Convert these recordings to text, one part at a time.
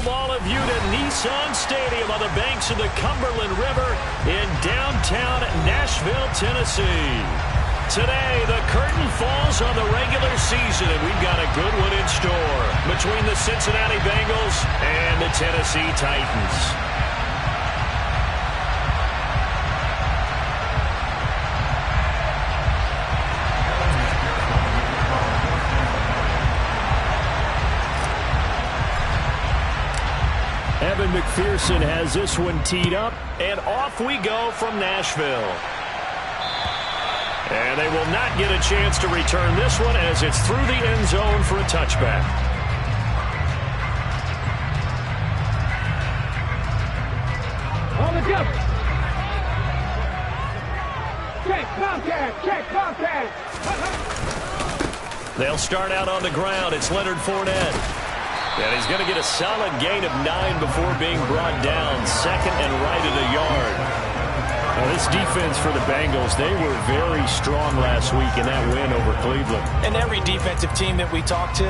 welcome all of you to Nissan Stadium on the banks of the Cumberland River in downtown Nashville, Tennessee. Today, the curtain falls on the regular season, and we've got a good one in store between the Cincinnati Bengals and the Tennessee Titans. Evan McPherson has this one teed up, and off we go from Nashville. And they will not get a chance to return this one as it's through the end zone for a touchback. On the jump. Check, Bobcat, check, Bobcat. They'll start out on the ground. It's Leonard Fournette. And he's going to get a solid gain of 9 before being brought down. Second and right at a yard. Now, this defense for the Bengals, they were very strong last week in that win over Cleveland. And every defensive team that we talk to,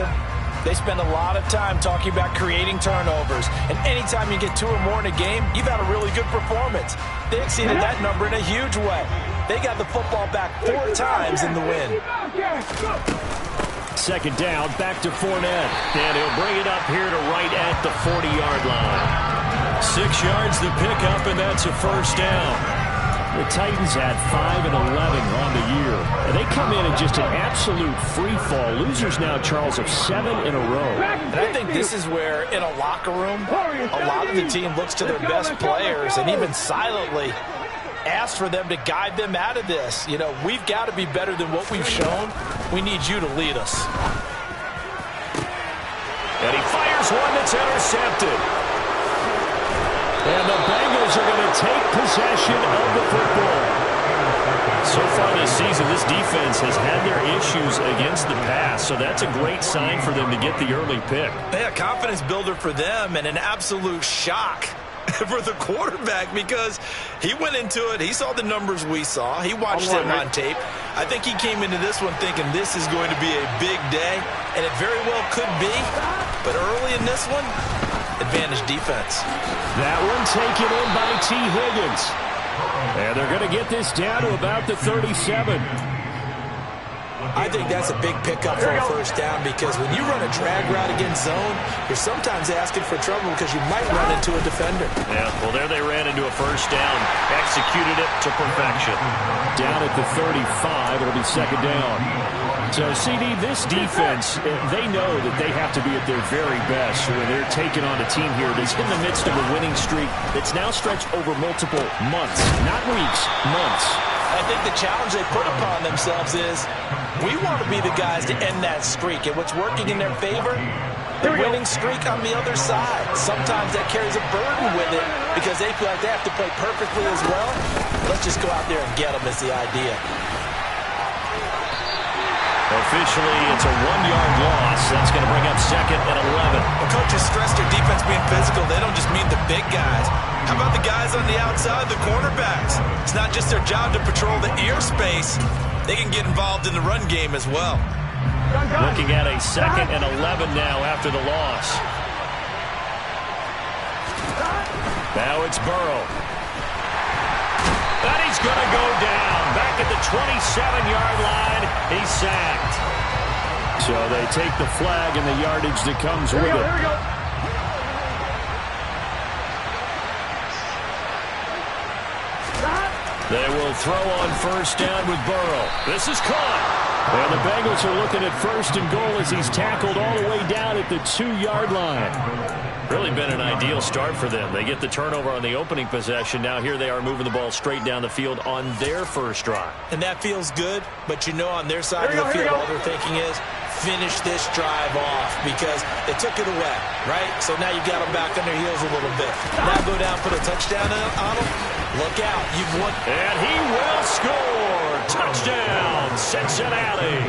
they spend a lot of time talking about creating turnovers. And anytime you get 2 or more in a game, you've had a really good performance. They exceeded that number in a huge way. They got the football back 4 times in the win. Second down, back to Fournette. And he'll bring it up here to right at the 40-yard line. 6 yards the pickup, and that's a first down. The Titans had 5 and 11 on the year. And they come in just an absolute free fall. Losers now, Charles, of 7 in a row. And I think this is where, in a locker room, a lot of the team looks to their best players and even silently ask for them to guide them out of this. You know, we've got to be better than what we've shown. We need you to lead us. And he fires one that's intercepted. And the Bengals are going to take possession of the football. So far this season, this defense has had their issues against the pass, so that's a great sign for them to get the early pick. Yeah, confidence builder for them and an absolute shock for the quarterback because he went into it. He saw the numbers we saw. He watched him on tape. I think he came into this one thinking this is going to be a big day, and it very well could be. But early in this one, advantage defense. That one taken in by T. Higgins. And they're going to get this down to about the 37. I think that's a big pickup for a first down because when you run a drag route against zone, you're sometimes asking for trouble because you might run into a defender. Yeah, well, there they ran into a first down. Executed it to perfection. Down at the 35, it'll be second down. So, CD, this defense, they know that they have to be at their very best when they're taking on a team here that's in the midst of a winning streak that's now stretched over multiple months. Not weeks, months. I think the challenge they put upon themselves is we want to be the guys to end that streak. And what's working in their favor? The winning streak on the other side. Sometimes that carries a burden with it because they feel like they have to play perfectly as well. Let's just go out there and get them is the idea. Officially, it's a 1-yard loss. That's going to bring up second and 11. Well, coaches stress their defense being physical. They don't just mean the big guys. How about the guys on the outside, the cornerbacks? It's not just their job to patrol the airspace. They can get involved in the run game as well. Looking at a second and 11 now after the loss. Now it's Burrow. And he's going to go down. Back at the 27-yard line. He's sacked. So they take the flag and the yardage that comes with it. Here we go. They will throw on first down with Burrow. This is caught. And the Bengals are looking at first and goal as he's tackled all the way down at the 2-yard line. Really been an ideal start for them. They get the turnover on the opening possession. Now here they are moving the ball straight down the field on their first drive. And that feels good, but you know on their side of the field all they're thinking is finish this drive off because they took it away, right? So now you've got them back on their heels a little bit. Now go down, put a touchdown on them. Look out, you've won. And he will score. Touchdown, Cincinnati.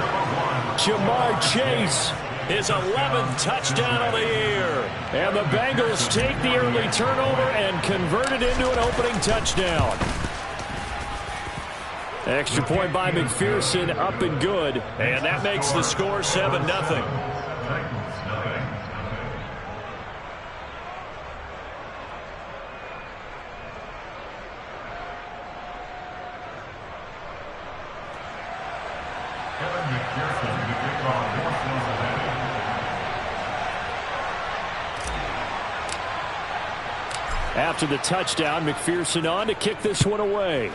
Jamar Chase, his 11th touchdown of the year. And the Bengals take the early turnover and convert it into an opening touchdown. Extra point by McPherson, up and good. And that makes the score 7-0. After the touchdown, McPherson on to kick this one away.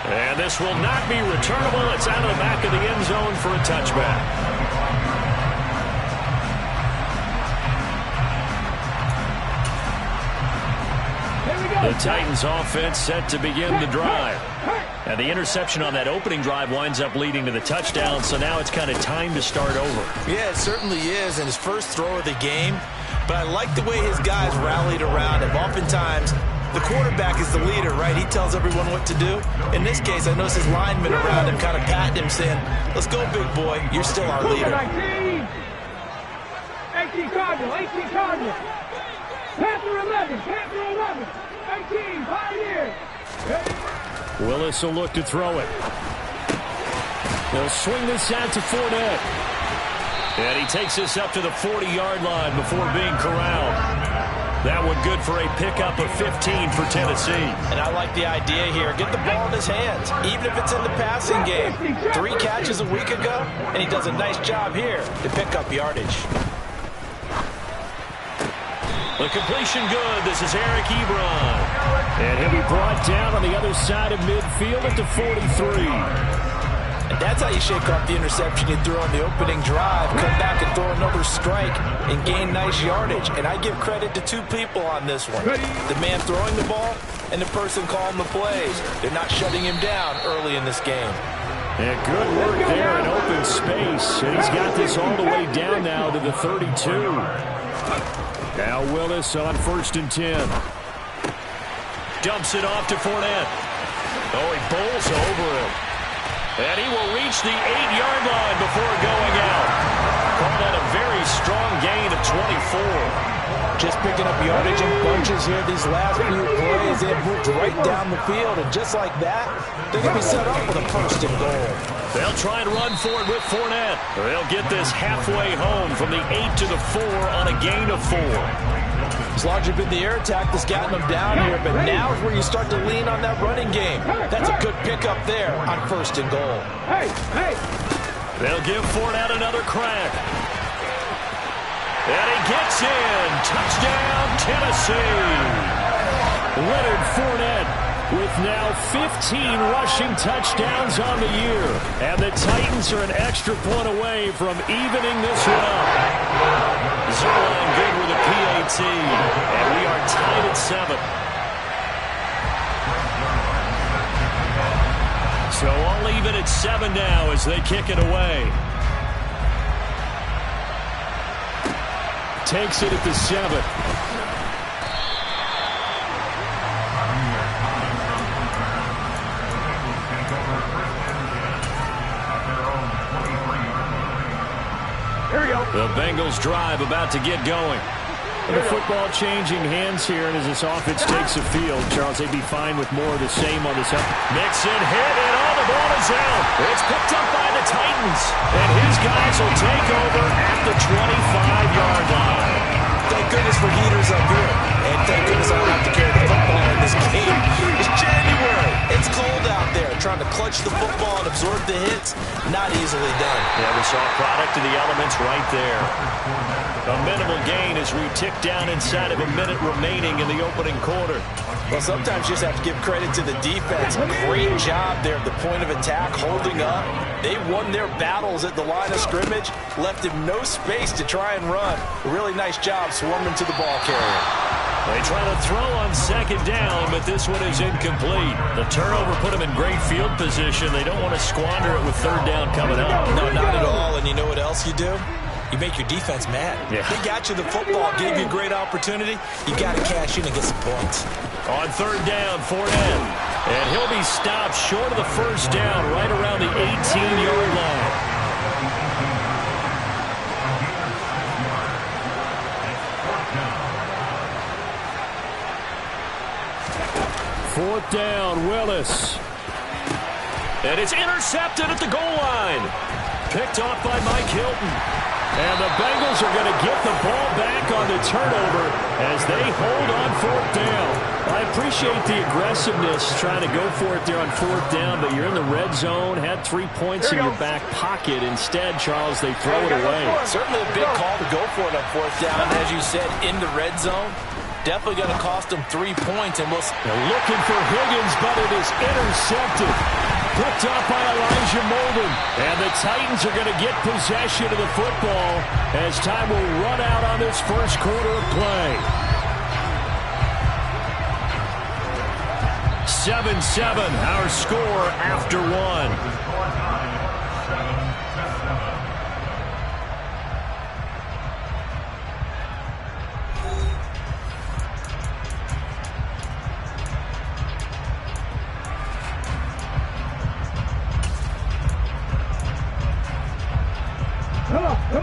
And this will not be returnable. It's out of the back of the end zone for a touchback. The Titans offense set to begin the drive. And the interception on that opening drive winds up leading to the touchdown, so now it's kind of time to start over. Yeah, it certainly is, and his first throw of the game. But I like the way his guys rallied around him. Oftentimes, the quarterback is the leader, right? He tells everyone what to do. In this case, I noticed his linemen around him kind of patting him, saying, let's go, big boy. You're still our leader. 18 Cardinal, 18 Cardinal. Panther 11, Panther 11. 18, Pioneer. Willis will look to throw it. They'll swing this out to Fournette. And he takes this up to the 40-yard line before being corralled. That one good for a pickup of 15 for Tennessee. And I like the idea here. Get the ball in his hands, even if it's in the passing game. 3 catches a week ago, and he does a nice job here to pick up yardage. The completion good. This is Eric Ebron. And he'll be brought down on the other side of midfield at the 43. And that's how you shake off the interception you threw on the opening drive. Come back and throw another strike and gain nice yardage. And I give credit to 2 people on this one. The man throwing the ball and the person calling the plays. They're not shutting him down early in this game. And good work there in open space. And he's got this all the way down now to the 32. Now Willis on 1st and 10. Dumps it off to Fournette. Oh, he bowls over him. And he will reach the 8-yard line before going out. Call that a very strong gain of 24. Just picking up yardage in bunches here these last few plays. They've moved right down the field. And just like that, they're going to be set up with a 1st and goal. They'll try and run for it with Fournette. They'll get this halfway home from the 8 to the 4 on a gain of 4. It's largely been the air attack that's gotten them down here, but now is where you start to lean on that running game. That's a good pickup there on 1st and goal. They'll give Fournette another crack. And he gets in. Touchdown, Tennessee. Leonard Fournette with now 15 rushing touchdowns on the year. And the Titans are an extra point away from evening this one up. Zerline good with a PAT. And we are tied at 7. So all even at 7 now as they kick it away. Takes it at the 7. Here we go. The Bengals drive about to get going. And the football changing hands here, and as this offense takes the field, Charles, they'd be fine with more of the same on this up. Mixon hit, and all the ball is out. It's picked up by the Titans, and his guys will take over at the 25-yard line. Thank goodness for heaters up here. And thank goodness I don't have to carry the football in this game. It's January. It's cold out there. Trying to clutch the football and absorb the hits, not easily done. Yeah, we saw a product of the elements right there. A minimal gain as we tick down inside of a minute remaining in the opening quarter. Well, sometimes you just have to give credit to the defense. Great job there at the point of attack, holding up. They won their battles at the line of scrimmage, left him no space to try and run. A really nice job swarming to the ball carrier. They try to throw on 2nd down, but this one is incomplete. The turnover put them in great field position. They don't want to squander it with 3rd down coming up. No, not at all. And you know what else you do? You make your defense mad. Yeah. They got you the football, gave you a great opportunity. You got to cash in and get some points. On 3rd down, Fournette. And he'll be stopped short of the 1st down, right around the 18-yard line. Fourth down, Willis. And it's intercepted at the goal line. Picked off by Mike Hilton. And the Bengals are going to get the ball back on the turnover as they hold on fourth down. I appreciate the aggressiveness trying to go for it there on fourth down, but you're in the red zone, had 3 points in your back pocket. Instead, Charles, they throw it away. Certainly a big call to go for it on fourth down. As you said, in the red zone, definitely going to cost them 3 points. And they're looking for Higgins, but it is intercepted. Picked up by Elijah Molden. And the Titans are going to get possession of the football as time will run out on this first quarter of play. 7-7, our score after one.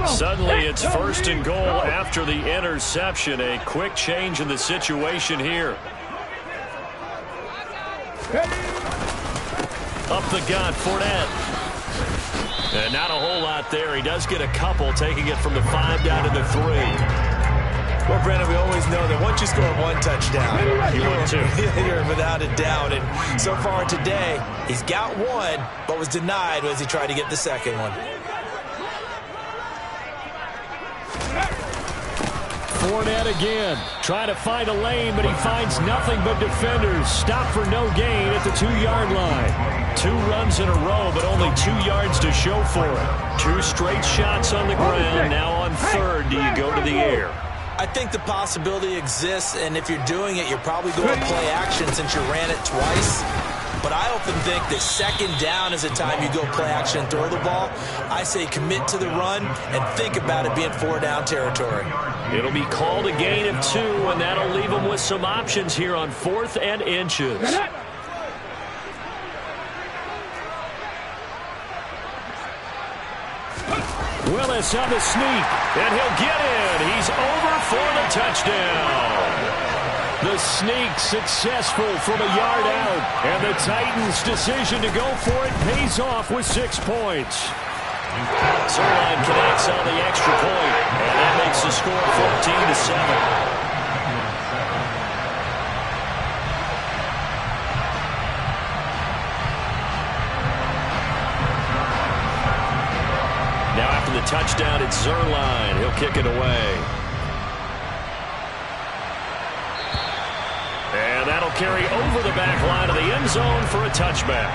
Suddenly it's first and goal after the interception. A quick change in the situation here. Up the gut, Fournette. And not a whole lot there. He does get a couple, taking it from the 5 down to the 3. Well, Brandon, we always know that once you score one touchdown, you're without a doubt. And so far today, he's got one, but was denied as he tried to get the second one. Fournette again, trying to find a lane, but he finds nothing but defenders. Stop for no gain at the 2-yard line. 2 runs in a row, but only 2 yards to show for it. 2 straight shots on the ground. Now on third, do you go to the air? I think the possibility exists, and if you're doing it, you're probably going to play action since you ran it twice. But I often think that second down is the time you go play action and throw the ball. I say commit to the run and think about it being 4-down territory. It'll be called a gain of 2, and that'll leave them with some options here on 4th and inches. Willis on the sneak, and he'll get in. He's over for the touchdown. The sneak successful from a yard out, and the Titans' decision to go for it pays off with 6 points. Zuerlein connects on the extra point, and that makes the score 14-7. Now after the touchdown, it's Zuerlein. He'll kick it away. And that'll carry over the back line of the end zone for a touchback.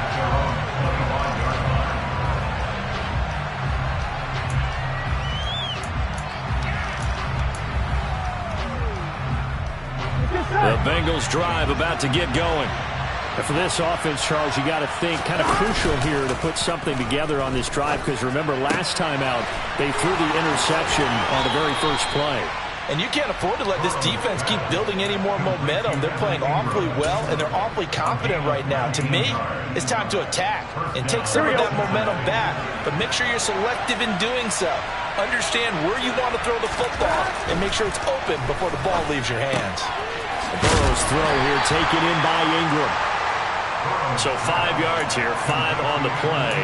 The Bengals drive about to get going. And for this offense, Charles, you got to think kind of crucial here to put something together on this drive, because remember last time out they threw the interception on the very first play. And you can't afford to let this defense keep building any more momentum. They're playing awfully well, and they're awfully confident right now. To me, it's time to attack and take some of that momentum back, but make sure you're selective in doing so. Understand where you want to throw the football and make sure it's open before the ball leaves your hands. Burrow's throw here taken in by Ingram. So 5 yards here, 5 on the play,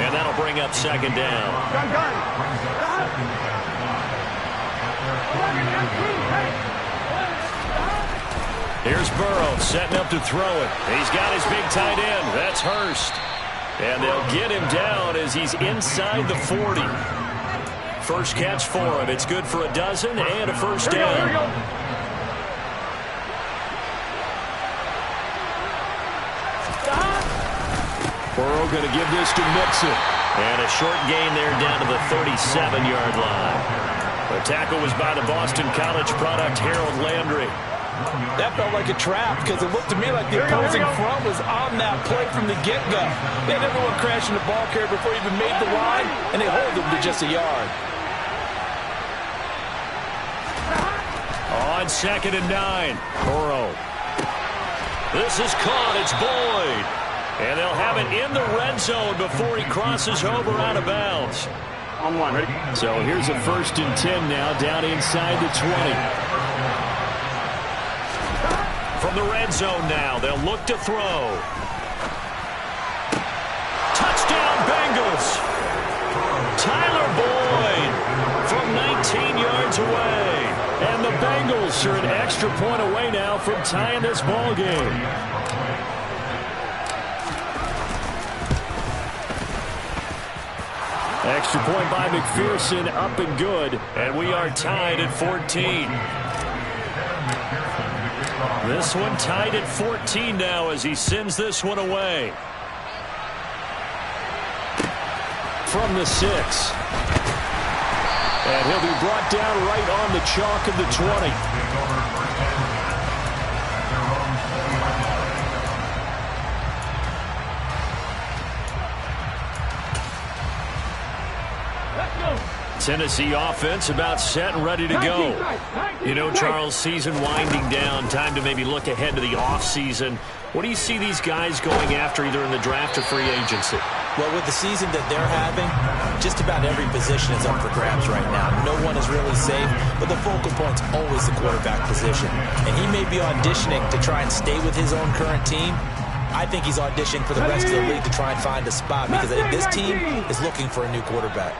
and that'll bring up second down. Here's Burrow setting up to throw it. He's got his big tight end. That's Hurst. And they'll get him down as he's inside the 40. First catch for him. It's good for a dozen and a first down. Burrow going to give this to Mixon. And a short gain there down to the 37-yard line. The tackle was by the Boston College product, Harold Landry. That felt like a trap because it looked to me like the opposing front was on that play from the get-go. They had everyone crashing the ball carrier before he even made the line, and they hold him to just a yard. On 2nd and 9, Burrow. This is caught. It's Boyd. And they'll have it in the red zone before he crosses over out of bounds. On 1, ready? So here's a 1st and 10 now, down inside the 20. From the red zone now, they'll look to throw. Touchdown, Bengals! Tyler Boyd from 19 yards away. And the Bengals are an extra point away now from tying this ball game. Extra point by McPherson, up and good. And we are tied at 14. This one tied at 14 now as he sends this one away. From the 6. And he'll be brought down right on the chalk of the 20. Tennessee offense about set and ready to go. You know, Charles, season winding down, time to maybe look ahead to the offseason. What do you see these guys going after either in the draft or free agency? Well, with the season that they're having, just about every position is up for grabs right now. No one is really safe, but the focal point's always the quarterback position. And he may be auditioning to try and stay with his own current team. I think he's auditioning for the rest of the league to try and find a spot because I think this team is looking for a new quarterback.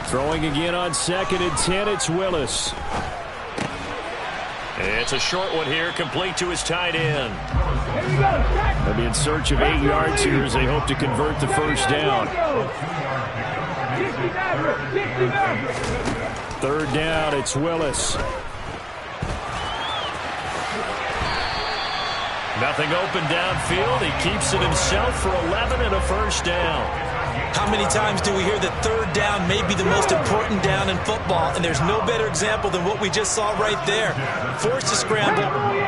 Throwing again on 2nd and 10, it's Willis. It's a short one here, complete to his tight end. They'll be in search of 8 yards here as they hope to convert the first down. 3rd down, it's Willis. Nothing open downfield. He keeps it himself for 11 and a first down. How many times do we hear that 3rd down may be the most important down in football, and there's no better example than what we just saw right there. Forced to scramble,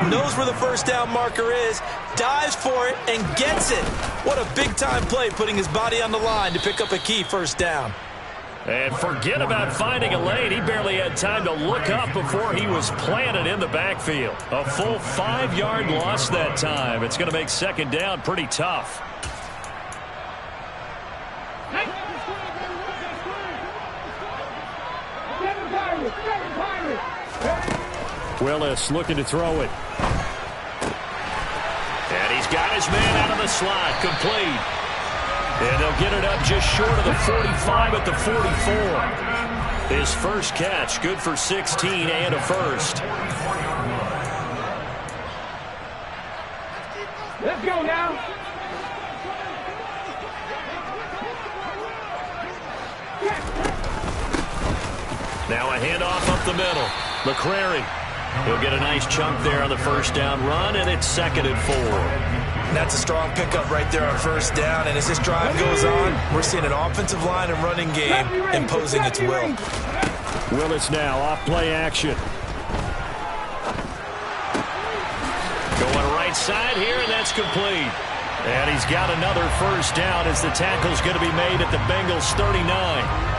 knows where the first down marker is, dives for it, and gets it. What a big-time play, putting his body on the line to pick up a key first down. And forget about finding a lane. He barely had time to look up before he was planted in the backfield. A full 5-yard loss that time. It's going to make 2nd down pretty tough. Willis looking to throw it. And he's got his man out of the slot, complete. And they'll get it up just short of the 45 at the 44. His first catch, good for 16 and a first. Let's go now. Now a handoff up the middle. McCrary. He'll get a nice chunk there on the first down run, and it's 2nd and 4. That's a strong pickup right there on first down, and as this drive goes on, we're seeing an offensive line and running game imposing its will. Willis now off play action. Going right side here, and that's complete. And he's got another first down as the tackle's going to be made at the Bengals 39.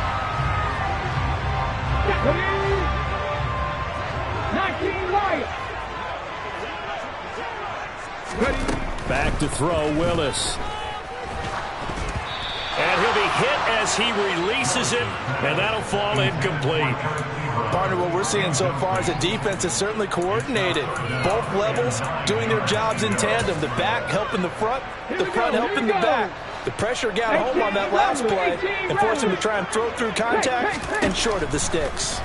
19 Lions. Back to throw, Willis. And he'll be hit as he releases it, and that'll fall incomplete. Partner, what we're seeing so far is a defense that's certainly coordinated. Both levels doing their jobs in tandem. The back helping the front helping the back. The pressure got home on that last play and forced him to try and throw through contact and short of the sticks.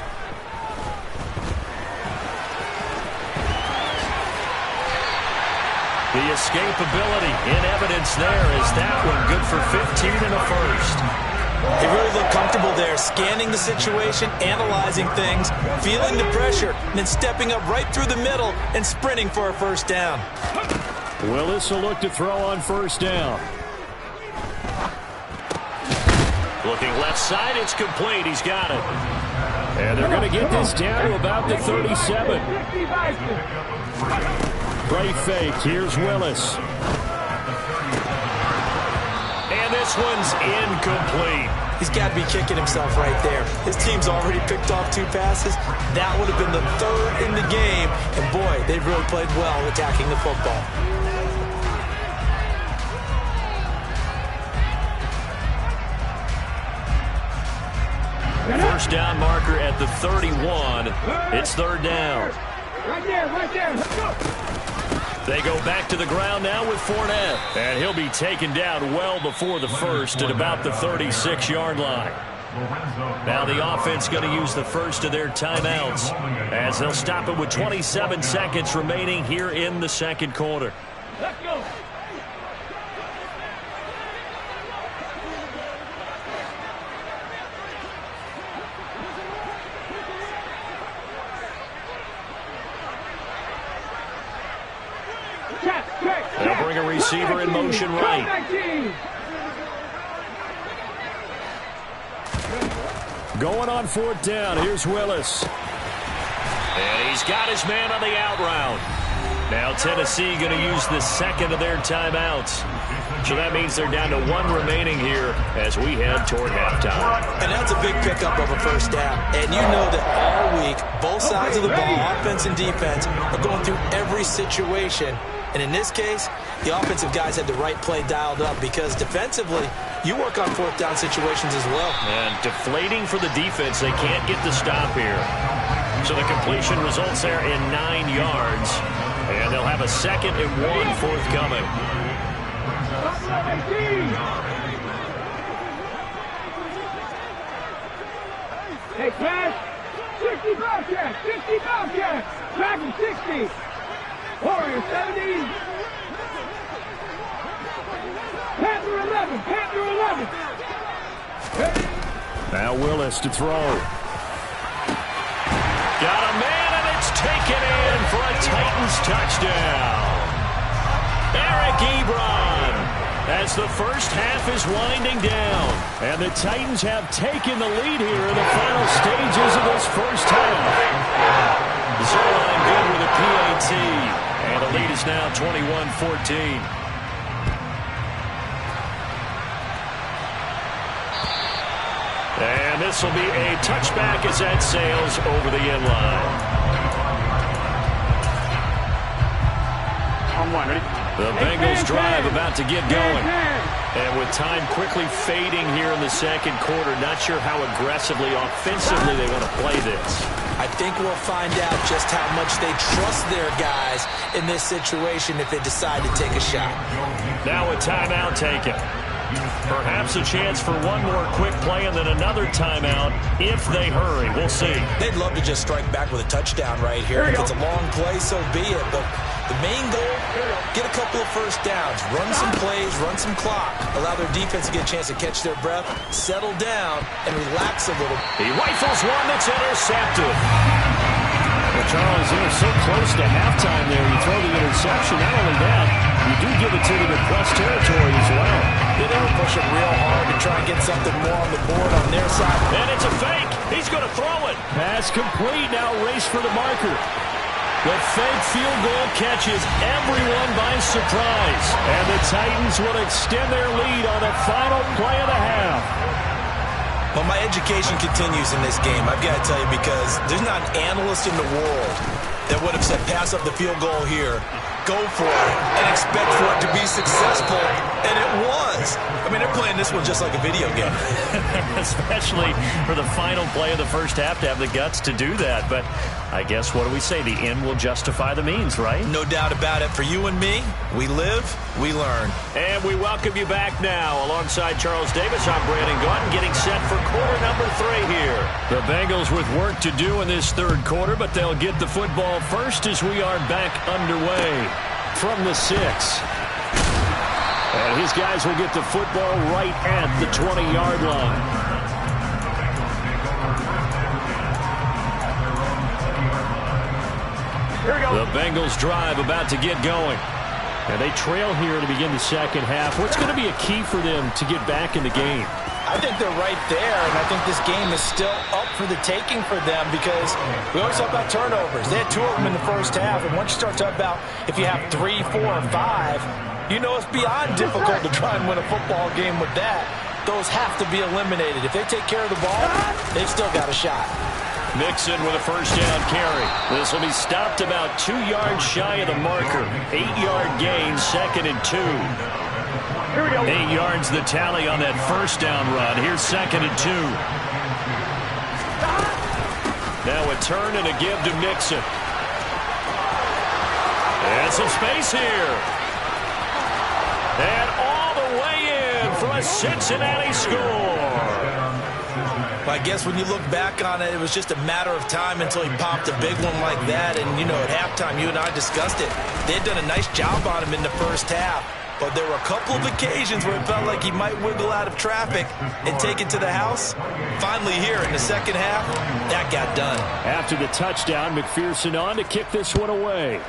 The escapability in evidence there is that one good for 15 and a first. He really looked comfortable there, scanning the situation, analyzing things, feeling the pressure, and then stepping up right through the middle and sprinting for a first down. Willis will look to throw on first down. Looking left side, it's complete. He's got it. And they're going to get this down to about the 37. Play fake. Here's Willis. And this one's incomplete. He's got to be kicking himself right there. His team's already picked off 2 passes. That would have been the 3rd in the game. And boy, they've really played well attacking the football. First down marker at the 31. It's 3rd down. Right there. Let's go. They go back to the ground now with Fournette. And he'll be taken down well before the first at about the 36-yard line. Now the offense going to use the first of their timeouts as they'll stop it with 27 seconds remaining here in the second quarter. Let's go. They'll bring a receiver in motion right. Going on fourth down. Here's Willis. And he's got his man on the out route. Now Tennessee going to use the second of their timeouts. So that means they're down to one remaining here as we head toward halftime. And that's a big pickup of a first down. And you know that all week, both sides of the ball, offense and defense, are going through every situation. And in this case, the offensive guys had the right play dialed up because defensively, you work on fourth down situations as well. And deflating for the defense. They can't get the stop here. So the completion results there in 9 yards. And they'll have a 2nd and 1 forthcoming. Hey, Cash, 60 Bobcats, 60 Bobcats, Dragon 60, Warrior 70, Panther 11, Panther 11. Now Willis to throw. Got a man, and it's taken in for a Titans touchdown. Eric Ebron, as the first half is winding down. And the Titans have taken the lead here in the final stages of this first half. Zerline good with a PAT. And the lead is now 21-14. And this will be a touchback as that sails over the end line. On one, ready? The Bengals drive about to get going. And with time quickly fading here in the second quarter, not sure how aggressively, offensively they want to play this. I think we'll find out just how much they trust their guys in this situation if they decide to take a shot. Now a timeout taken. Perhaps a chance for one more quick play and then another timeout if they hurry. We'll see. They'd love to just strike back with a touchdown right here. If it's a long play, so be it. But the main goal, get a couple of first downs, run some plays, run some clock, allow their defense to get a chance to catch their breath, settle down, and relax a little. He rifles one that's intercepted. Well, Charles, they're so close to halftime there. You throw the interception. Not only that, you do give it to them in plus territory as well. They were pushing real hard to try and get something more on the board on their side. And it's a fake. He's going to throw it. Pass complete. Now race for the marker. The fake field goal catches everyone by surprise. And the Titans will extend their lead on the final play of the half. Well, my education continues in this game, I've got to tell you, because there's not an analyst in the world that would have said pass up the field goal here, go for it, and expect for it to be successful, and it was. I mean, they're playing this one just like a video game. Especially for the final play of the first half to have the guts to do that. But I guess, what do we say? The end will justify the means, right? No doubt about it. For you and me, we live, we learn. And we welcome you back now. Alongside Charles Davis, I'm Brandon Gaudin, getting set for quarter number 3 here. The Bengals with work to do in this third quarter, but they'll get the football first as we are back underway from the 6. And his guys will get the football right at the 20-yard line. The Bengals drive about to get going. And they trail here to begin the second half. What's going to be a key for them to get back in the game? I think they're right there, and I think this game is still up for the taking for them because we always talk about turnovers. They had 2 of them in the first half, and once you start talking about if you have 3, 4, or 5, you know it's beyond difficult to try and win a football game with that. Those have to be eliminated. If they take care of the ball, they've still got a shot. Mixon with a first down carry. This will be stopped about 2 yards shy of the marker. 8-yard gain, 2nd and 2. Here we go. 8 yards the tally on that first down run. Here's 2nd and 2. Now a turn and a give to Mixon. And some space here. And all the way in for a Cincinnati score. Well, I guess when you look back on it, it was just a matter of time until he popped a big one like that. And, you know, at halftime, you and I discussed it. They had done a nice job on him in the first half. But there were a couple of occasions where it felt like he might wiggle out of traffic and take it to the house. Finally here in the second half, that got done. After the touchdown, McPherson on to kick this one away.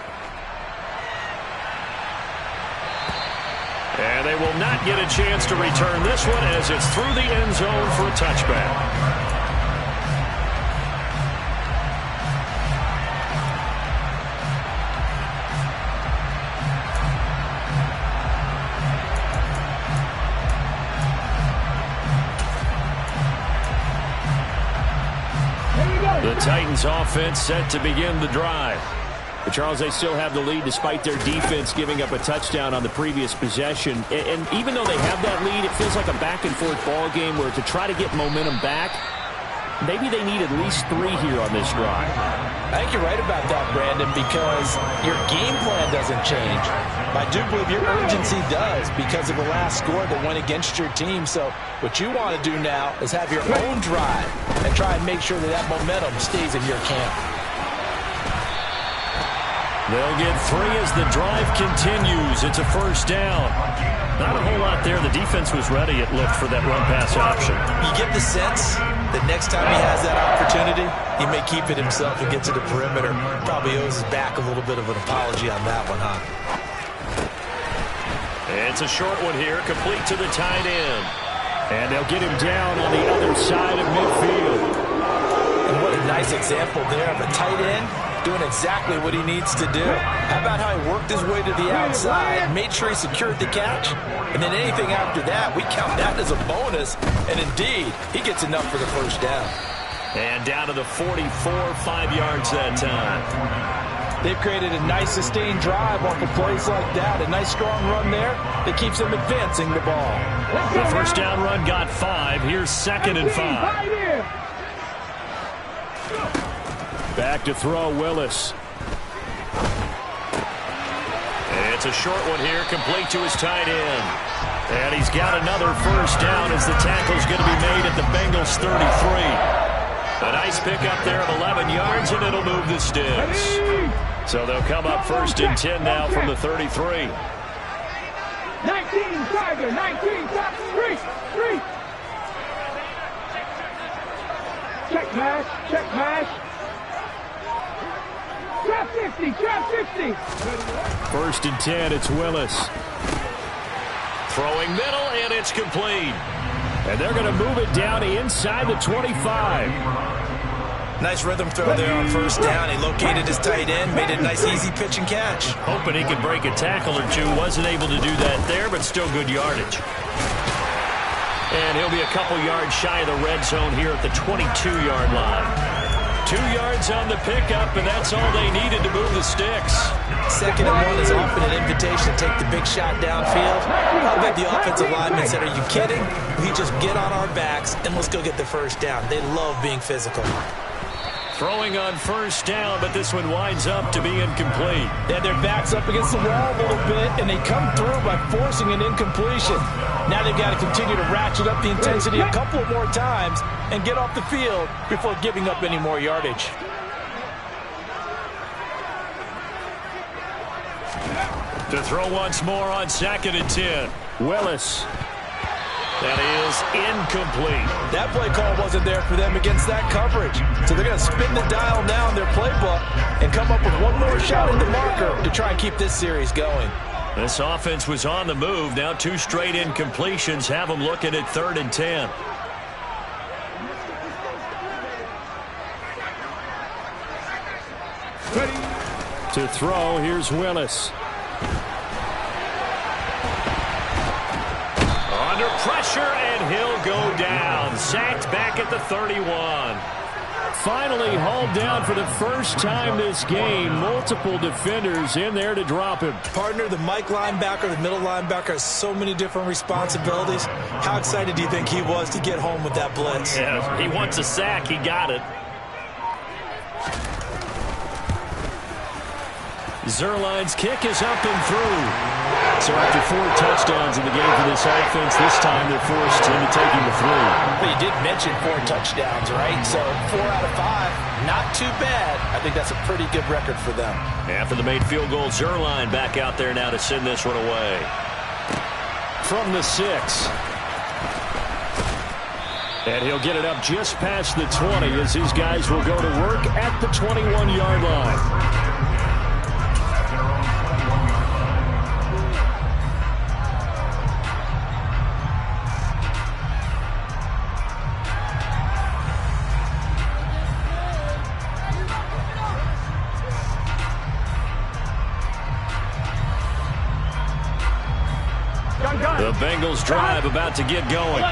And they will not get a chance to return this one as it's through the end zone for a touchback. The Titans offense set to begin the drive. But Charles, they still have the lead despite their defense giving up a touchdown on the previous possession. And even though they have that lead, it feels like a back-and-forth ball game where to try to get momentum back, maybe they need at least 3 here on this drive. I think you're right about that, Brandon, because your game plan doesn't change. I do believe your urgency does because of the last score that went against your team. So what you want to do now is have your own drive and try and make sure that that momentum stays in your camp. They'll get 3 as the drive continues. It's a first down. Not a whole lot there. The defense was ready, it looked, for that run-pass option. You get the sense that next time he has that opportunity, he may keep it himself and get to the perimeter. Probably owes his back a little bit of an apology on that one, huh? It's a short one here, complete to the tight end. And they'll get him down on the other side of midfield. And what a nice example there of a tight end doing exactly what he needs to do. How about how he worked his way to the outside, made sure he secured the catch, and then anything after that, we count that as a bonus. And indeed, he gets enough for the first down. And down to the 44, 5 yards that time. They've created a nice sustained drive off of plays like that. A nice strong run there that keeps them advancing the ball. The first down run got 5. Here's 2nd and 5. Back to throw, Willis. It's a short one here, complete to his tight end. And he's got another first down as the tackle's going to be made at the Bengals 33. A nice pickup there of 11 yards, and it'll move the sticks. So they'll come up 1st and 10 now from the 33. 19 Tiger, 19 top 3. Check mash. Trap 50. 1st and 10, it's Willis. Throwing middle, and it's complete. And they're going to move it down inside the 25. Nice rhythm throw there on first down. He located his tight end, made it a nice easy pitch and catch. Hoping he could break a tackle or two. Wasn't able to do that there, but still good yardage. And he'll be a couple yards shy of the red zone here at the 22-yard line. 2 yards on the pickup, and that's all they needed to move the sticks. 2nd and 1 is often an invitation to take the big shot downfield. I bet the offensive linemen said, are you kidding? We just get on our backs, and let's go get the first down. They love being physical. Throwing on first down, but this one winds up to be incomplete. They had their backs up against the wall a little bit, and they come through by forcing an incompletion. Now they've got to continue to ratchet up the intensity a couple of more times and get off the field before giving up any more yardage. To throw once more on 2nd and 10. Willis. That is incomplete. That play call wasn't there for them against that coverage. So they're going to spin the dial now in their playbook and come up with one more shot at the marker to try and keep this series going. This offense was on the move. Now 2 straight incompletions have them looking at 3rd and 10. To throw, here's Willis. Under pressure, and he'll go down. Sacked back at the 31. Finally hauled down for the first time this game. Multiple defenders in there to drop him. Partner, the Mike linebacker, the middle linebacker has so many different responsibilities. How excited do you think he was to get home with that blitz? Yeah, he wants a sack. He got it. Zerline's kick is up and through. So after 4 touchdowns in the game for this offense, this time they're forced into taking the 3. But you did mention 4 touchdowns, right? So 4 out of 5, not too bad. I think that's a pretty good record for them. After the made field goal, Zuerlein back out there now to send this one away. From the 6. And he'll get it up just past the 20 as these guys will go to work at the 21-yard line. The Bengals drive about to get going.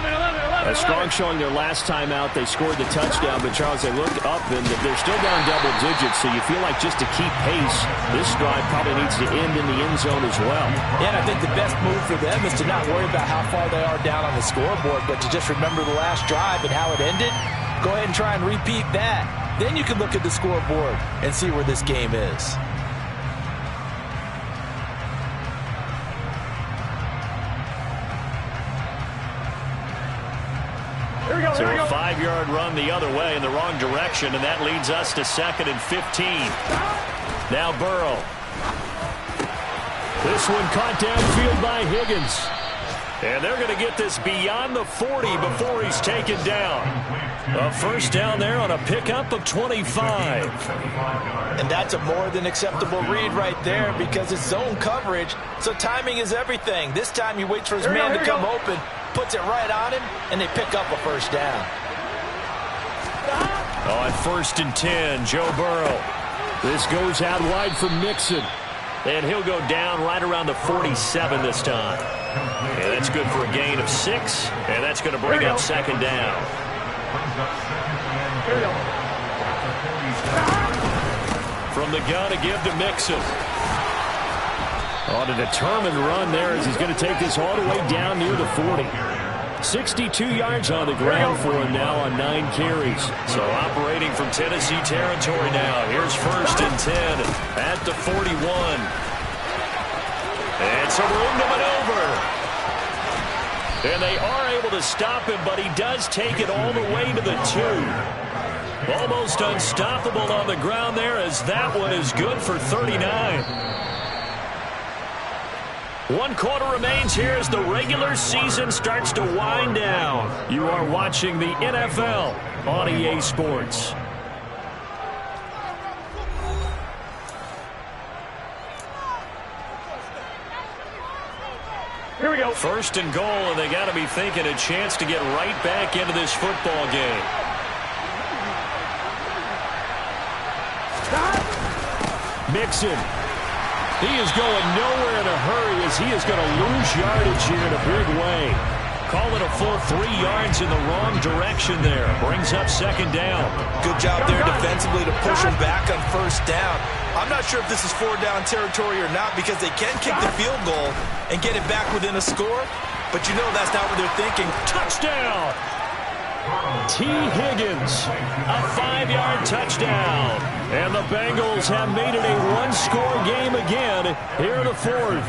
Strong showing their last time out. They scored the touchdown, but Charles, they look up and they're still down double digits, so you feel like just to keep pace, this drive probably needs to end in the end zone as well. Yeah, and I think the best move for them is to not worry about how far they are down on the scoreboard, but to just remember the last drive and how it ended. Go ahead and try and repeat that. Then you can look at the scoreboard and see where this game is. So a 5-yard run the other way in the wrong direction, and that leads us to 2nd and 15. Now Burrow. This one caught downfield by Higgins. And they're going to get this beyond the 40 before he's taken down. A first down there on a pickup of 25. And that's a more than acceptable read right there because it's zone coverage, so timing is everything. This time he waits for his man to come open, puts it right on him, and they pick up a first down. On 1st and 10, Joe Burrow. This goes out wide for Mixon. And he'll go down right around the 47 this time. And that's good for a gain of 6. And that's going to bring up 2nd down. From the gun to give to Mixon. On a determined run there as he's going to take this all the way down near the 40. 62 yards on the ground for him now on 9 carries. So operating from Tennessee territory now. Here's 1st and 10 at the 41. And some room to maneuver. And they are able to stop him, but he does take it all the way to the 2. Almost unstoppable on the ground there as that one is good for 39. 1 quarter remains here as the regular season starts to wind down. You are watching the NFL on EA Sports. Here we go. 1st and goal, and they got to be thinking a chance to get right back into this football game. Mixon. He is going nowhere in a hurry as he is going to lose yardage here in a big way. Call it a full 3 yards in the wrong direction there. Brings up 2nd down. Good job there defensively to push him back on 1st down. I'm not sure if this is 4-down territory or not because they can kick the field goal and get it back within a score. But you know that's not what they're thinking. Touchdown! T. Higgins, a 5-yard touchdown. And the Bengals have made it a 1-score game again here in the 4th.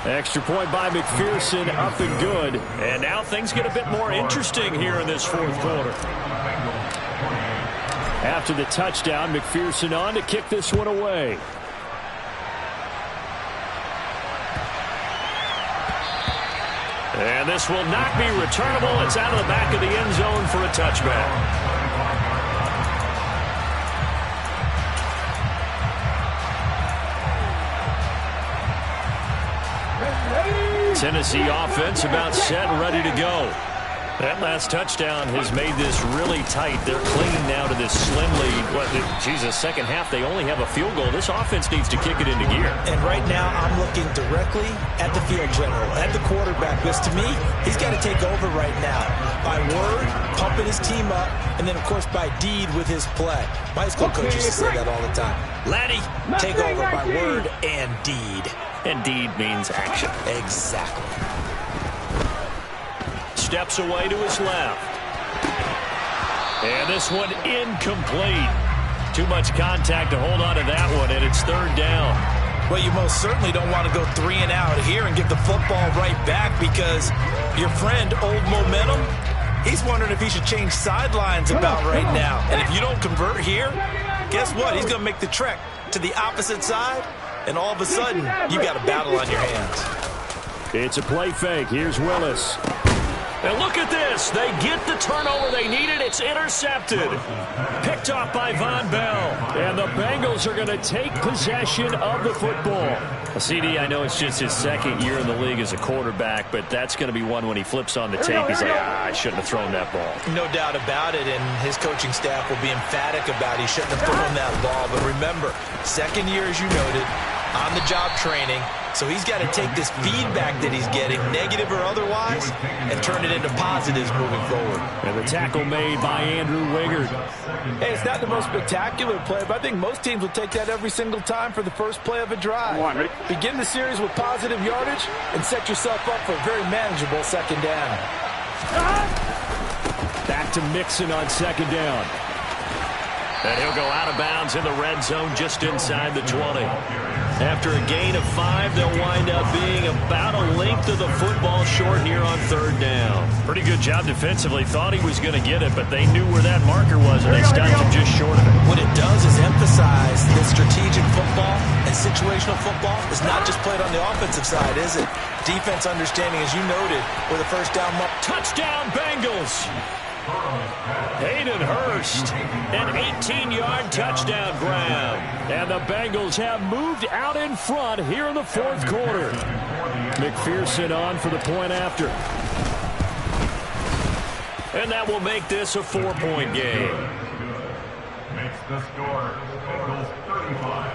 Extra point by McPherson, up and good. And now things get a bit more interesting here in this 4th quarter. After the touchdown, McPherson on to kick this one away. And this will not be returnable. It's out of the back of the end zone for a touchback. Tennessee offense about set and ready to go. That last touchdown has made this really tight. They're clinging now to this slim lead. Second half, they only have a field goal. This offense needs to kick it into gear. And right now, I'm looking directly at the field general, at the quarterback, because to me, he's got to take over right now. By word, pumping his team up, and then, of course, by deed with his play. My high school coach used to say that all the time. Laddie, take over by word and deed. And deed means action. Exactly. Steps away to his left. And this one incomplete. Too much contact to hold on to that one, and it's third down. Well, you most certainly don't want to go 3 and out here and give the football right back because your friend, Old Momentum, he's wondering if he should change sidelines about right now. And if you don't convert here, guess what? He's going to make the trek to the opposite side, and all of a sudden, you got a battle on your hands. It's a play fake. Here's Willis. And look at this. They get the turnover they needed. It's intercepted. Picked off by Von Bell. And the Bengals are going to take possession of the football. CD, I know it's just his second year in the league as a quarterback, but that's going to be one when he flips on the tape. He's like, I shouldn't have thrown that ball. No doubt about it, and his coaching staff will be emphatic about he shouldn't have thrown that ball. But remember, second year, as you noted, on-the-job training. So he's got to take this feedback that he's getting, negative or otherwise, and turn it into positives moving forward. And the tackle made by Andrew Wingard. Hey, it's not the most spectacular play, but I think most teams will take that every single time for the first play of a drive. Begin the series with positive yardage and set yourself up for a very manageable second down. Back to Mixon on second down. And he'll go out of bounds in the red zone just inside the 20. After a gain of 5, they'll wind up being about a length of the football short here on third down. Pretty good job defensively. Thought he was going to get it, but they knew where that marker was, and they stopped him just short of it. What it does is emphasize that strategic football and situational football is not just played on the offensive side, is it? Defense understanding, as you noted, with a first down. Touchdown, Bengals! Hayden Hurst, an 18-yard touchdown grab. And the Bengals have moved out in front here in the fourth quarter. McPherson on for the point after. And that will make this a 4-point game. Makes the score Bengals 35,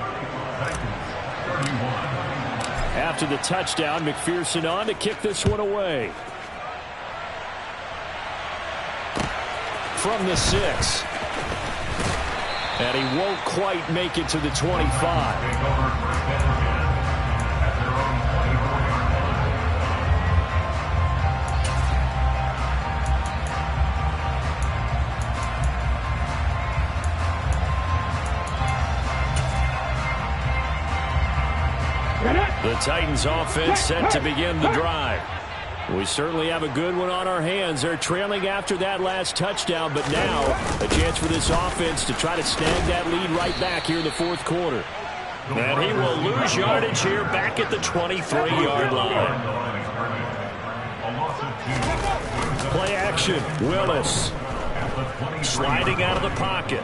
Titans 31. After the touchdown, McPherson on to kick this one away. From the 6. And he won't quite make it to the 25. The Titans offense set to begin the drive. We certainly have a good one on our hands. They're trailing after that last touchdown, but now a chance for this offense to try to snag that lead right back here in the fourth quarter. And he will lose yardage here back at the 23-yard line. Play action. Willis sliding out of the pocket.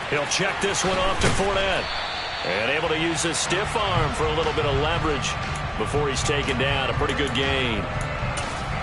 He'll check this one off to Fournette. And able to use his stiff arm for a little bit of leverage before he's taken down. A pretty good gain.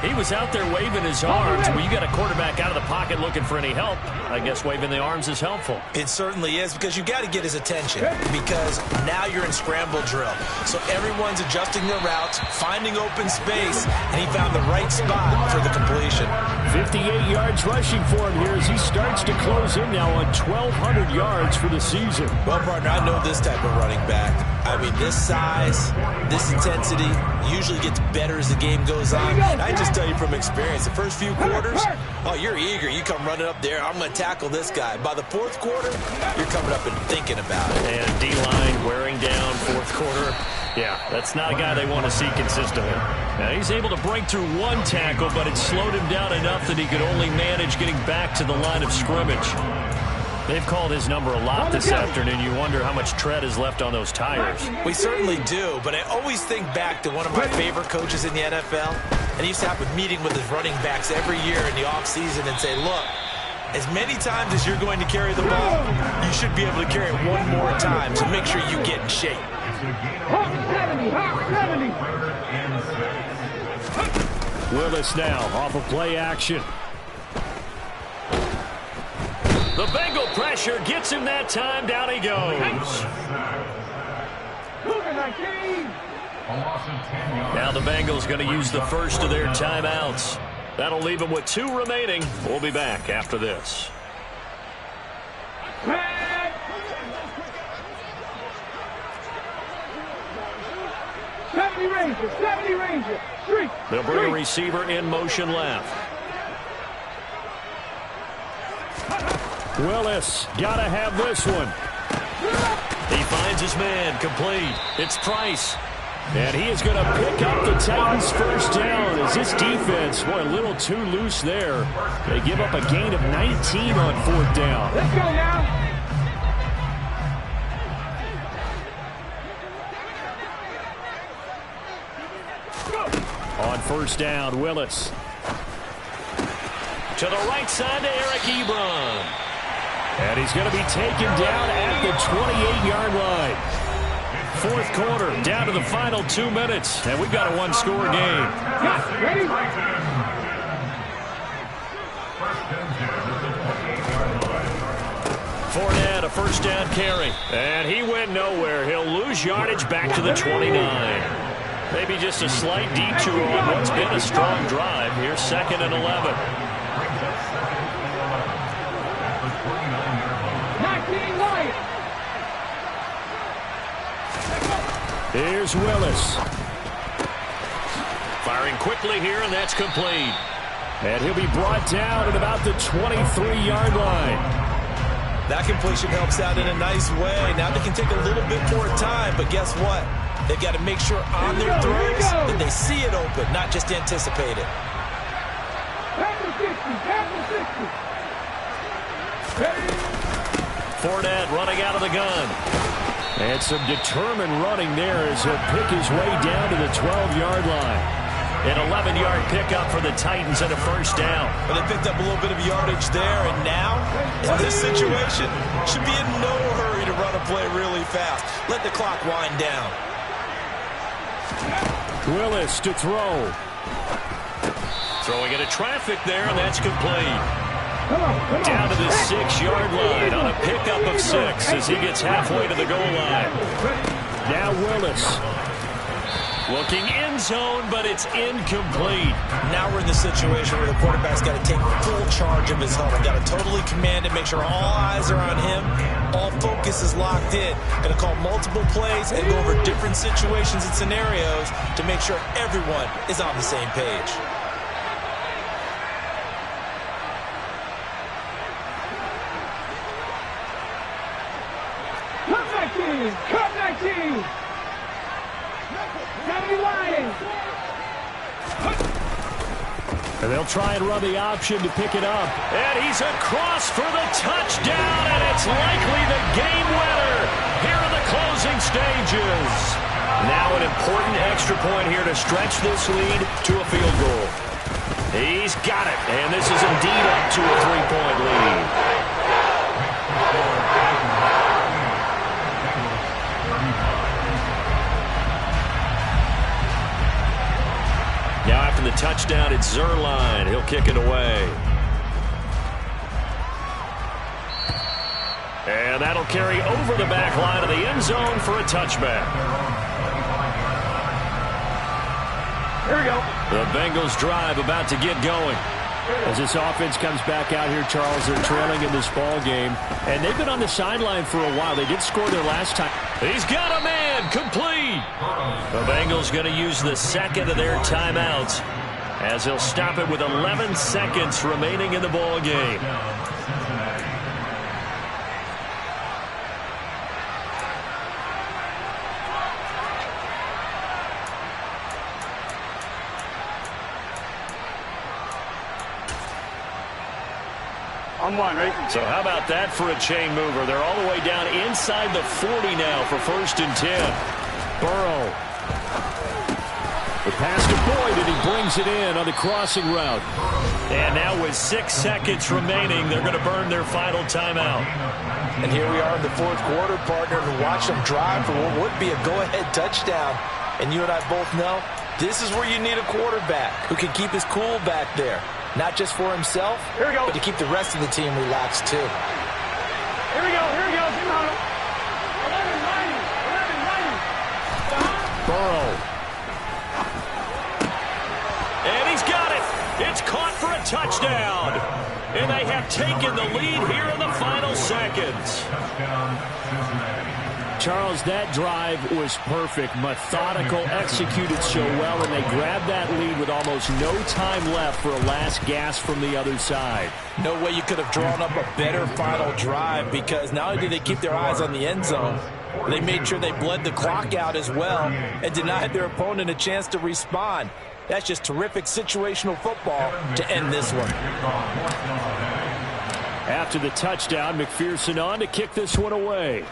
He was out there waving his arms. When you got a quarterback out of the pocket looking for any help, I guess waving the arms is helpful. It certainly is, because you got to get his attention, because now you're in scramble drill. So everyone's adjusting their routes, finding open space, and he found the right spot for the completion. 58 yards rushing for him here as he starts to close in now on 1,200 yards for the season. Well, partner, I know this type of running back. I mean, this size, this intensity usually gets better as the game goes on. I just tell you from experience, the first few quarters, oh, you're eager. You come running up there, I'm going to tackle this guy. By the fourth quarter, you're coming up and thinking about it. And D-line wearing down fourth quarter. Yeah, that's not a guy they want to see consistently. Now, he's able to break through one tackle, but it slowed him down enough that he could only manage getting back to the line of scrimmage. They've called his number a lot this afternoon. You wonder how much tread is left on those tires. We certainly do, but I always think back to one of my favorite coaches in the NFL, and he used to have a meeting with his running backs every year in the offseason and say, look, as many times as you're going to carry the ball, you should be able to carry it one more time, so make sure you get in shape. Willis now off of play action. The Bengal pressure gets him that time. Down he goes. Now the Bengals going to use the first of their timeouts. That'll leave them with 2 remaining. We'll be back after this. 70 Rangers, 3. They'll bring a receiver in motion left. Willis, gotta have this one. He finds his man, complete. It's Price. And he is going to pick up the Titans' first down as this defense, boy, a little too loose there. They give up a gain of 19 on 4th down. Let's go now. On 1st down, Willis. To the right side to Eric Ebron. And he's going to be taken down at the 28-yard line. 4th quarter, down to the final 2 minutes. And we've got a one-score game. Ready? Fournette, a 1st down carry. And he went nowhere. He'll lose yardage back to the 29. Maybe just a slight detour on what's been a strong drive. Here's 2nd and 11. 19 Wyatt. Here's Willis. Firing quickly here, and that's complete. And he'll be brought down at about the 23-yard line. That completion helps out in a nice way. Now they can take a little bit more time, but guess what? They've got to make sure on their throws that they see it open, not just anticipate it. Fournette running out of the gun. And some determined running there as he'll pick his way down to the 12-yard line. An 11-yard pickup for the Titans and a 1st down. But they picked up a little bit of yardage there, and now, in this situation, should be in no hurry to run a play really fast. Let the clock wind down. Willis to throw. Throwing into traffic there, and that's complete. Down to the 6-yard line on a pickup of 6 as he gets halfway to the goal line. Now Willis. Looking end zone, but it's incomplete. Now we're in the situation where the quarterback's got to take full charge of his helmet. Got to totally command it, make sure all eyes are on him. All focus is locked in. Going to call multiple plays and go over different situations and scenarios to make sure everyone is on the same page. Cut 19! 70 Lions! And they'll try and run the option to pick it up. And he's across for the touchdown, and it's likely the game winner here in the closing stages. Now an important extra point here to stretch this lead to a field goal. He's got it, and this is indeed up to a 3-point lead. Now after the touchdown, it's Zuerlein. He'll kick it away. And that'll carry over the back line of the end zone for a touchback. Here we go. The Bengals drive about to get going. As this offense comes back out here, Charles, they're trailing in this ball game. And they've been on the sideline for a while. They did score their last time. He's got a man, complete. The Bengals going to use the second of their timeouts as they'll stop it with 11 seconds remaining in the ball game. On one, right? So how about that for a chain mover? They're all the way down inside the 40 now for 1st and 10. Burrow. The pass to Boyd, and he brings it in on the crossing route. And now with 6 seconds remaining, they're going to burn their final timeout. And here we are in the 4th quarter, partner, and watch them drive for what would be a go-ahead touchdown. And you and I both know this is where you need a quarterback who can keep his cool back there. Not just for himself, but to keep the rest of the team relaxed, too. Here we go. 11 Burrow. And he's got it. It's caught for a touchdown. And they have taken the lead here in the final seconds. Touchdown, Cincinnati. Charles, that drive was perfect, methodical, executed so well, and they grabbed that lead with almost no time left for a last gasp from the other side. No way you could have drawn up a better final drive, because not only did they keep their eyes on the end zone, they made sure they bled the clock out as well and denied their opponent a chance to respond. That's just terrific situational football to end this one. After the touchdown, McPherson on to kick this one away.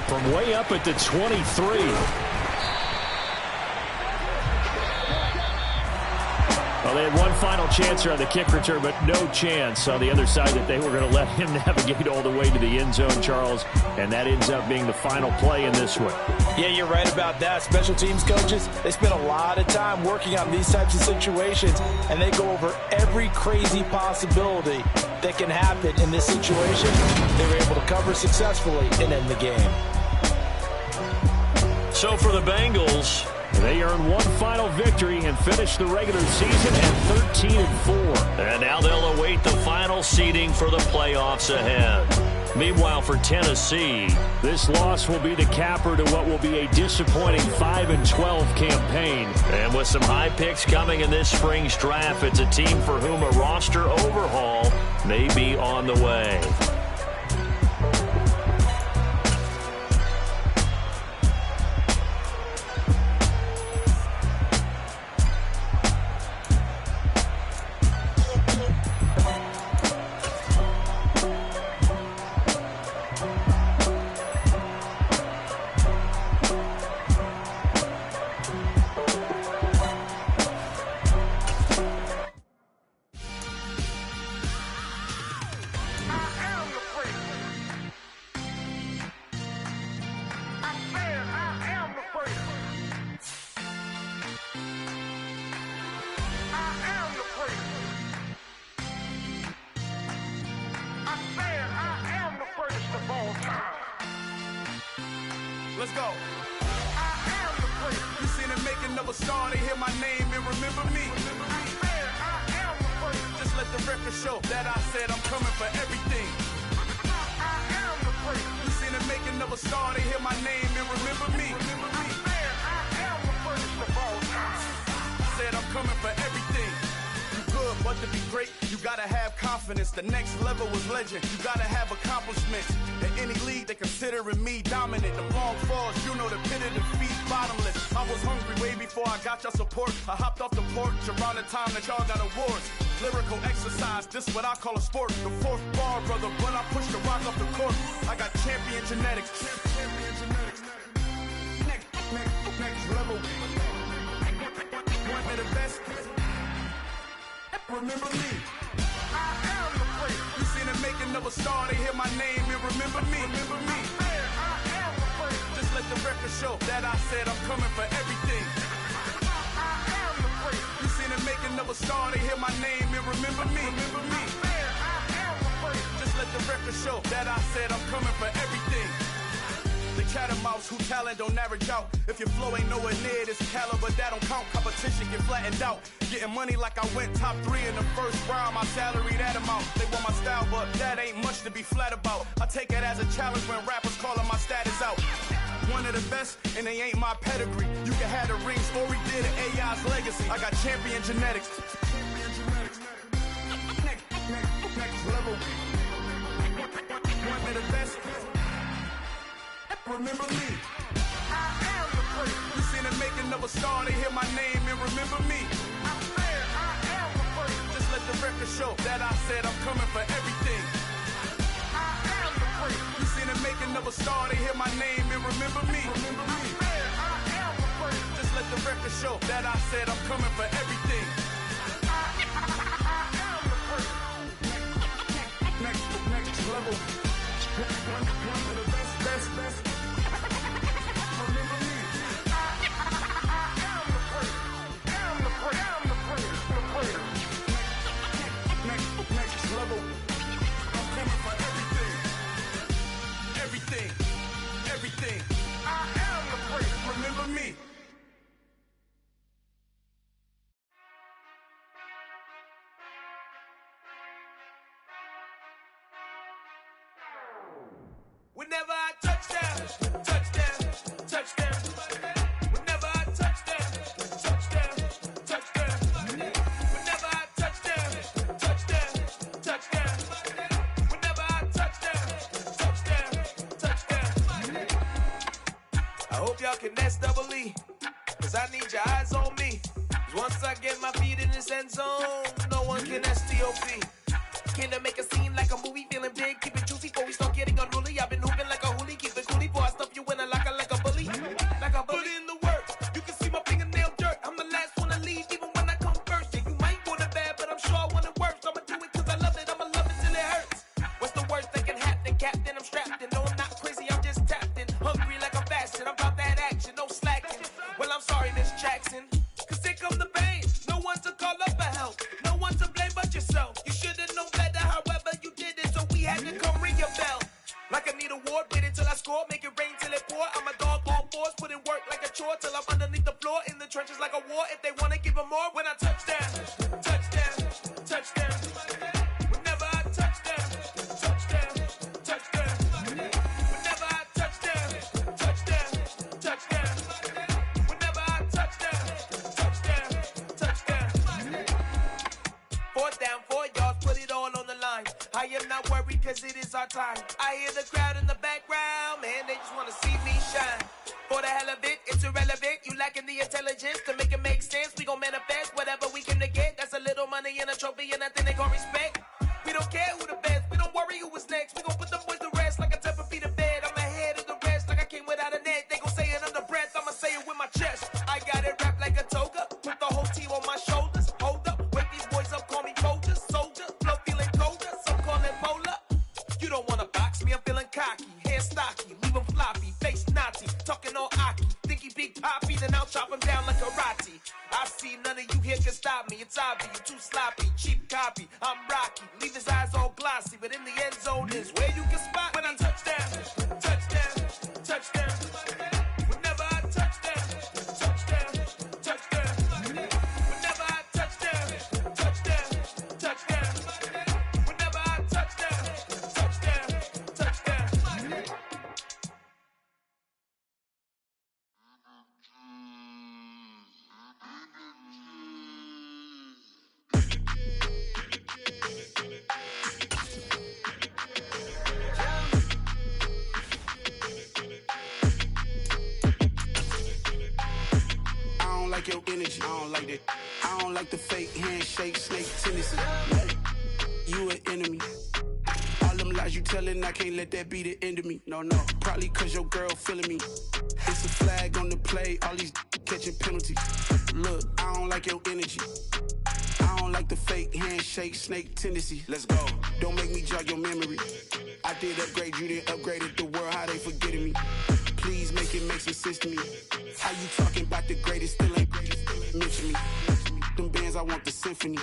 From way up at the 23. Well, they had one final chance here on the kick return, but no chance on the other side that they were going to let him navigate all the way to the end zone, Charles, and that ends up being the final play in this one. Yeah, you're right about that. Special teams coaches, they spend a lot of time working on these types of situations, and they go over every crazy possibility that can happen in this situation. They were able to cover successfully and end the game. So for the Bengals, they earn one final victory and finish the regular season at 13-4. And now they'll await the final seeding for the playoffs ahead. Meanwhile, for Tennessee, this loss will be the capper to what will be a disappointing 5-12 campaign. And with some high picks coming in this spring's draft, it's a team for whom a roster overhaul may be on the way. Let's go. I am the great. You seen it making of a star. They hear my name and remember me. I am the great. Just let the record show that I said I'm coming for everything. I am the great. You seen it making of a star. They hear my name and remember me. I am the greatest of all time. Said I'm coming for everything. Good, but to be great, you gotta have confidence. The next level was legend. You gotta have accomplishments. In any league, they considering me dominant. The long falls, you know the pit of defeat, bottomless. I was hungry way before I got your support. I hopped off the porch around the time that y'all got awards. Lyrical exercise, this what I call a sport. The fourth bar, brother, when I push the rock off the court. I got champion genetics. Champion genetics. Next level. One of the best. Remember me. I am the great. You seen it making of a star. They hear my name and remember me. Remember me. I am the great. Just let the record show that I said I'm coming for everything. I am the great. You seen it making of a star. They hear my name and remember me. Remember me. I am the great. Just let the record show that I said I'm coming for everything. The catamounts who talent don't average out. If your flow ain't nowhere near this caliber, that don't count. Competition get flattened out. Getting money like I went top 3 in the first round. My salary that amount. They want my style, but that ain't much to be flat about. I take it as a challenge when rappers calling my status out. One of the best, and they ain't my pedigree. You can have the rings, or we did it, AI's legacy. I got champion genetics. Next level. One of the best. Remember me. I am the great. You seen it making of a star. They hear my name and remember me. I am the great. Just let the record show that I said I'm coming for everything. I am the great. You seen it making of a star. They hear my name and remember me. Remember me. I am the great. Just let the record show that I said I'm coming for everything. I am the great. Next level. One of the best. Everything. I am the great. Remember me. Whenever I touchdown, touchdown, touchdown. Whenever I touchdown, touchdown, touchdown. Whenever I touchdown, touchdown, touchdown. Whenever I touchdown, touchdown, touchdown. I hope y'all can S-double-E, cause I need your eyes on me. Once I get my feet in this end zone, no one can S-T-O-P. Can I make a scene like a movie, feeling big, keep it juicy before we start getting unruly. I've been hooping like a hoolie, keep it coolie, before I stuff you in a locker like a bully. Like a bully. Put in the work, you can see my fingernail dirt. I'm the last one to leave, even when I come first. Yeah, you might want it bad, but I'm sure I want it worse. I'ma do it cause I love it, I'ma love it till it hurts. What's the worst that can happen, Captain? I'm strapped in, no I'm not crazy, I'm just tapped in. Hungry like I'm fasting, I'm about that action, no slacking. Well, I'm sorry, Miss Jackson, cause here come the pain. No one to call up for help, no one to blame but yourself. You should've known better, however you did it, so we had to come ring your bell. Like I need a award, wait until I score, make it rain till it pour. I'm a dog, all fours, put in work like a chore till I'm underneath the floor, in the trenches like a war. If they wanna give them more, when I touchdown, touchdown, touchdown. Whenever I touchdown, touchdown, touchdown. Whenever I touchdown, touchdown, touchdown. Whenever I touchdown, touchdown, touchdown. 4th down, 4 yards, put it all on the line. I am not worried cause it is our time. I hear the crowd in the background, man, they just wanna see me shine. For the hell of it, it's irrelevant. You lacking the intelligence to make it make sense. We gon' manifest whatever we came to get. That's a little money and a trophy and nothing they call respect. We don't care who the best, we don't worry who was next. We gon' put the boys to rest like a type of feet of bed. I'm ahead of the rest like I came without a net. They gon' say it under breath, I'ma say it with my chest. I got it wrapped like a toga, put the whole team on my shoulders. Hold up, wake these boys up, call me Folger, soldier. Flow feeling colder, some call it polar. You don't wanna box me, I'm feeling cocky. Hair stocky, leave him floppy, face Nazi. Talking all Aki, think he big poppy, then I'll chop him down like karate. I see none of you here can stop me. It's obvious, you too sloppy, cheap copy. I'm Rocky, leave his eyes all glossy, but in the end zone is where you can spot when I touchdown, touchdown, touchdown. Whenever I touchdown, touchdown, touchdown. Whenever I touchdown, touchdown, touchdown. Whenever I touchdown, touchdown, touchdown. I don't like your energy, I don't like that. I don't like the fake handshake, snake tendency. You an enemy. All them lies you telling, I can't let that be the end of me. No, probably cause your girl feeling me. It's a flag on the play, all these catching penalties. Look, I don't like your energy. I don't like the fake handshake, snake tendency. Let's go. Don't make me jog your memory. I did upgrade, you didn't upgrade it. The world, how they forgetting me. Please make it make some sense to me. How you talking about the greatest, still ain't mention me. Them bands, I want the symphony.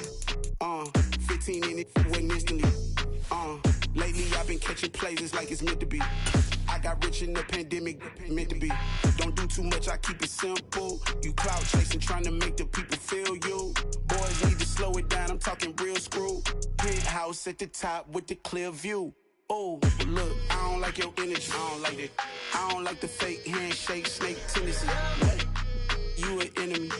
15 in it, went instantly. Lately I've been catching plays, it's like it's meant to be. I got rich in the pandemic, meant to be. Don't do too much, I keep it simple. You clout chasing, trying to make the people feel you. Boys need to slow it down, I'm talking real screw. Penthouse at the top with the clear view. Oh, look, I don't like your energy, I don't like that. I don't like the fake handshake, snake tendency. You an enemy.